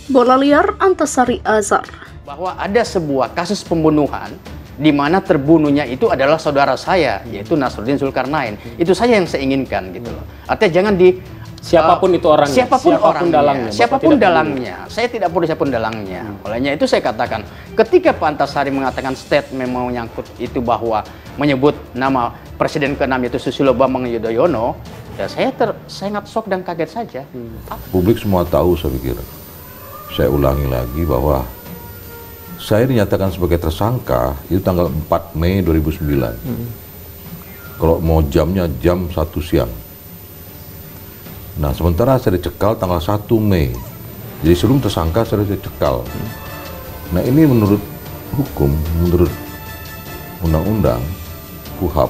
Bola liar Antasari Azhar. Bahwa ada sebuah kasus pembunuhan di mana terbunuhnya itu adalah saudara saya, yaitu Nasruddin Zulkarnain. Itu saja yang saya inginkan gitu loh. Artinya jangan di siapapun itu orangnya, siapapun dalangnya. Saya tidak perlu siapapun dalangnya. Olehnya itu saya katakan, ketika Pak Antasari mengatakan statement menyangkut itu bahwa menyebut nama Presiden ke-6 yaitu Susilo Bambang Yudhoyono, ya saya sangat shock dan kaget saja. Publik semua tahu, saya pikir. Saya ulangi lagi bahwa saya dinyatakan sebagai tersangka itu tanggal 4 Mei 2009. Kalau mau jamnya jam 1 siang. Nah, sementara saya dicekal tanggal 1 Mei. Jadi sebelum tersangka saya dicekal. Nah, ini menurut hukum, menurut undang-undang KUHP,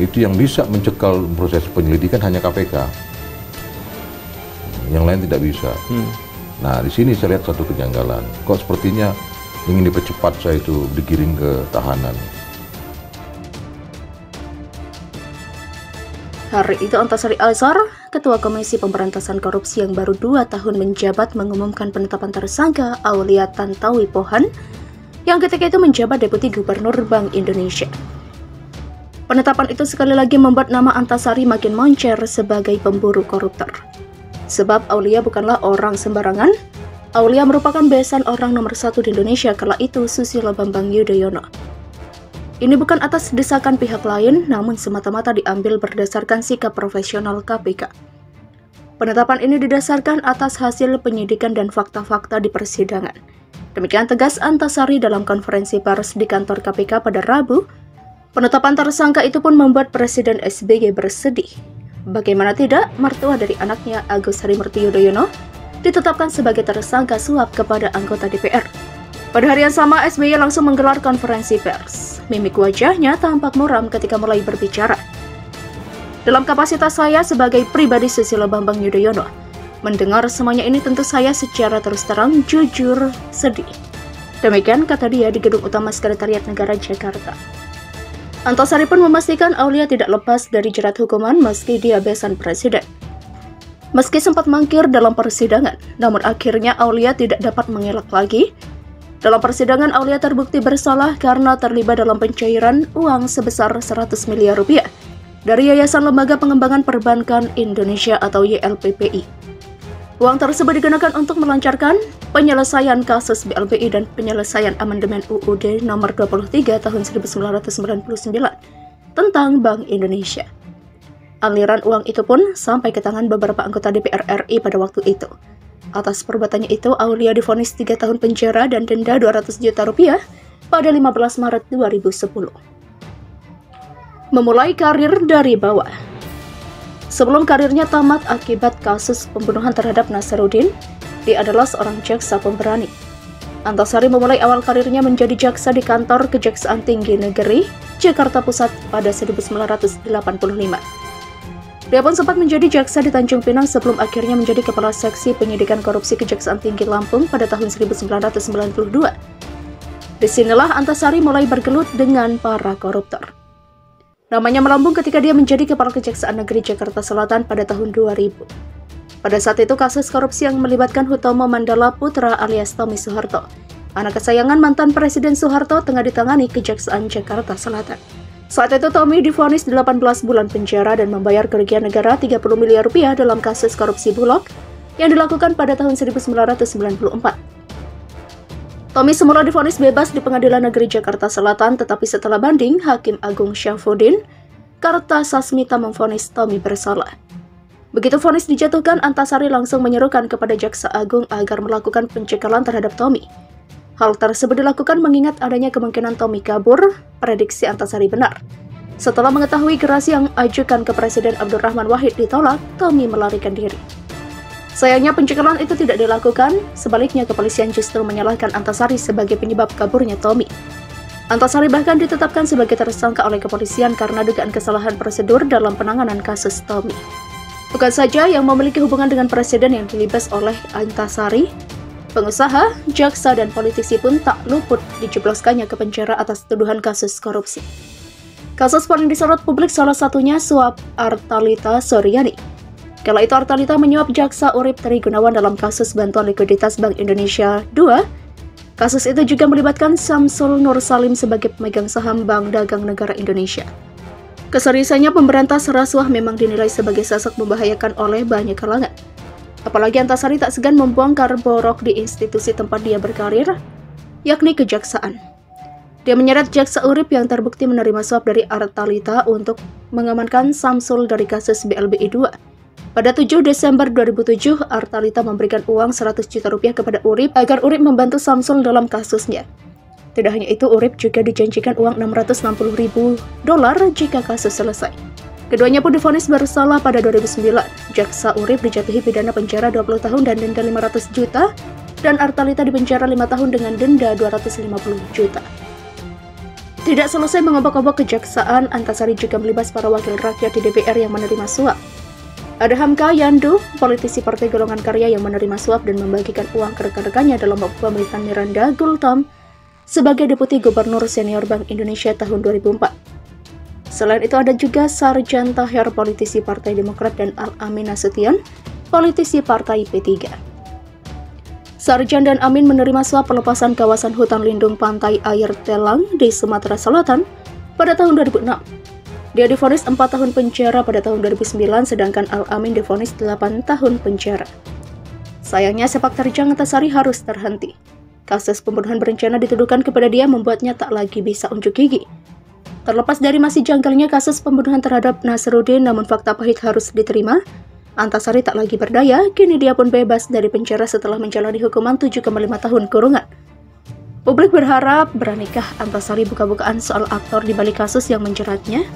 itu yang bisa mencekal proses penyelidikan hanya KPK. Yang lain tidak bisa. Nah, di sini saya lihat satu kejanggalan. Kok sepertinya ingin dipercepat saya itu digiring ke tahanan. Hari itu Antasari Azhar, Ketua Komisi Pemberantasan Korupsi yang baru 2 tahun menjabat, mengumumkan penetapan tersangka Aulia Tantowi Pohan yang ketika itu menjabat Deputi Gubernur Bank Indonesia. Penetapan itu sekali lagi membuat nama Antasari makin moncer sebagai pemburu koruptor. Sebab Aulia bukanlah orang sembarangan. Aulia merupakan besan orang nomor 1 di Indonesia kala itu, Susilo Bambang Yudhoyono. Ini bukan atas desakan pihak lain, namun semata-mata diambil berdasarkan sikap profesional KPK. Penetapan ini didasarkan atas hasil penyidikan dan fakta-fakta di persidangan. Demikian tegas Antasari dalam konferensi pers di kantor KPK pada Rabu. Penetapan tersangka itu pun membuat Presiden SBY bersedih. Bagaimana tidak, mertua dari anaknya Agus Harimurti Yudhoyono ditetapkan sebagai tersangka suap kepada anggota DPR. Pada hari yang sama, SBY langsung menggelar konferensi pers. Mimik wajahnya tampak muram ketika mulai berbicara. Dalam kapasitas saya sebagai pribadi Susilo Bambang Yudhoyono, mendengar semuanya ini tentu saya secara terus terang, jujur, sedih. Demikian kata dia di Gedung Utama Sekretariat Negara Jakarta. Antasari pun memastikan Aulia tidak lepas dari jerat hukuman meski dia besan presiden. Meski sempat mangkir dalam persidangan, namun akhirnya Aulia tidak dapat mengelak lagi. Dalam persidangan, Aulia terbukti bersalah karena terlibat dalam pencairan uang sebesar 100 miliar rupiah dari Yayasan Lembaga Pengembangan Perbankan Indonesia atau YLPPI. Uang tersebut digunakan untuk melancarkan penyelesaian kasus BLBI dan penyelesaian amandemen UUD nomor 23 tahun 1999 tentang Bank Indonesia. Aliran uang itu pun sampai ke tangan beberapa anggota DPR RI pada waktu itu. Atas perbuatannya itu, Aulia divonis 3 tahun penjara dan denda 200 juta rupiah pada 15 Maret 2010. Memulai karir dari bawah. Sebelum karirnya tamat akibat kasus pembunuhan terhadap Nasruddin, dia adalah seorang jaksa pemberani. Antasari memulai awal karirnya menjadi jaksa di kantor Kejaksaan Tinggi Negeri, Jakarta Pusat pada 1985. Dia pun sempat menjadi jaksa di Tanjung Pinang sebelum akhirnya menjadi Kepala Seksi Penyidikan Korupsi Kejaksaan Tinggi Lampung pada tahun 1992. Disinilah Antasari mulai bergelut dengan para koruptor. Namanya melambung ketika dia menjadi Kepala Kejaksaan Negeri Jakarta Selatan pada tahun 2000. Pada saat itu kasus korupsi yang melibatkan Hutomo Mandala Putra alias Tommy Soeharto, anak kesayangan mantan Presiden Soeharto, tengah ditangani Kejaksaan Jakarta Selatan. Saat itu Tommy divonis 18 bulan penjara dan membayar kerugian negara 30 miliar rupiah dalam kasus korupsi Bulog yang dilakukan pada tahun 1994. Tommy semula divonis bebas di Pengadilan Negeri Jakarta Selatan, tetapi setelah banding, Hakim Agung Syafruddin Kartasasmita memvonis Tommy bersalah. Begitu vonis dijatuhkan, Antasari langsung menyerukan kepada Jaksa Agung agar melakukan pencegahan terhadap Tommy. Hal tersebut dilakukan mengingat adanya kemungkinan Tommy kabur. Prediksi Antasari benar. Setelah mengetahui gerasi yang ajukan ke Presiden Abdurrahman Wahid ditolak, Tommy melarikan diri. Sayangnya pencegahan itu tidak dilakukan, sebaliknya kepolisian justru menyalahkan Antasari sebagai penyebab kaburnya Tommy. Antasari bahkan ditetapkan sebagai tersangka oleh kepolisian karena dugaan kesalahan prosedur dalam penanganan kasus Tommy. Bukan saja yang memiliki hubungan dengan presiden yang dilibas oleh Antasari, pengusaha, jaksa, dan politisi pun tak luput dijebloskannya ke penjara atas tuduhan kasus korupsi. Kasus paling disorot publik salah satunya suap Artalita Soryani. Kala itu Artalita menyuap Jaksa Urip Tri Gunawan dalam kasus bantuan likuiditas Bank Indonesia II. Kasus itu juga melibatkan Samsul Nur Salim sebagai pemegang saham Bank Dagang Negara Indonesia. Keseriusannya pemberantas rasuah memang dinilai sebagai sosok membahayakan oleh banyak kalangan. Apalagi Antasari tak segan membongkar borok di institusi tempat dia berkarir, yakni kejaksaan. Dia menyeret Jaksa Urip yang terbukti menerima suap dari Artalita untuk mengamankan Samsul dari kasus BLBI II. Pada 7 Desember 2007, Artalita memberikan uang 100 juta rupiah kepada Urip agar Urip membantu Samsul dalam kasusnya. Tidak hanya itu, Urip juga dijanjikan uang $660.000 jika kasus selesai. Keduanya pun divonis bersalah pada 2009. Jaksa Urip dijatuhi pidana penjara 20 tahun dan denda 500 juta, dan Artalita dipenjara 5 tahun dengan denda 250 juta. Tidak selesai mengobok-obok kejaksaan, Antasari juga melibas para wakil rakyat di DPR yang menerima suap. Ada Hamka Yandu, politisi Partai Golongan Karya yang menerima suap dan membagikan uang ke rekan-rekannya dalam pemilihan Miranda Gultom sebagai Deputi Gubernur Senior Bank Indonesia tahun 2004. Selain itu ada juga Sarjan Tahir, politisi Partai Demokrat, dan Al-Amin Nasution, politisi Partai P3. Sarjan dan Amin menerima suap pelepasan kawasan hutan lindung pantai air Telang di Sumatera Selatan pada tahun 2006. Dia divonis 4 tahun penjara pada tahun 2009, sedangkan Al-Amin divonis 8 tahun penjara. Sayangnya sepak terjang Antasari harus terhenti. Kasus pembunuhan berencana dituduhkan kepada dia membuatnya tak lagi bisa unjuk gigi. Terlepas dari masih janggalnya kasus pembunuhan terhadap Nasruddin, namun fakta pahit harus diterima. Antasari tak lagi berdaya, kini dia pun bebas dari penjara setelah menjalani hukuman 7,5 tahun kurungan. Publik berharap, beranikah Antasari buka-bukaan soal aktor di balik kasus yang menjeratnya?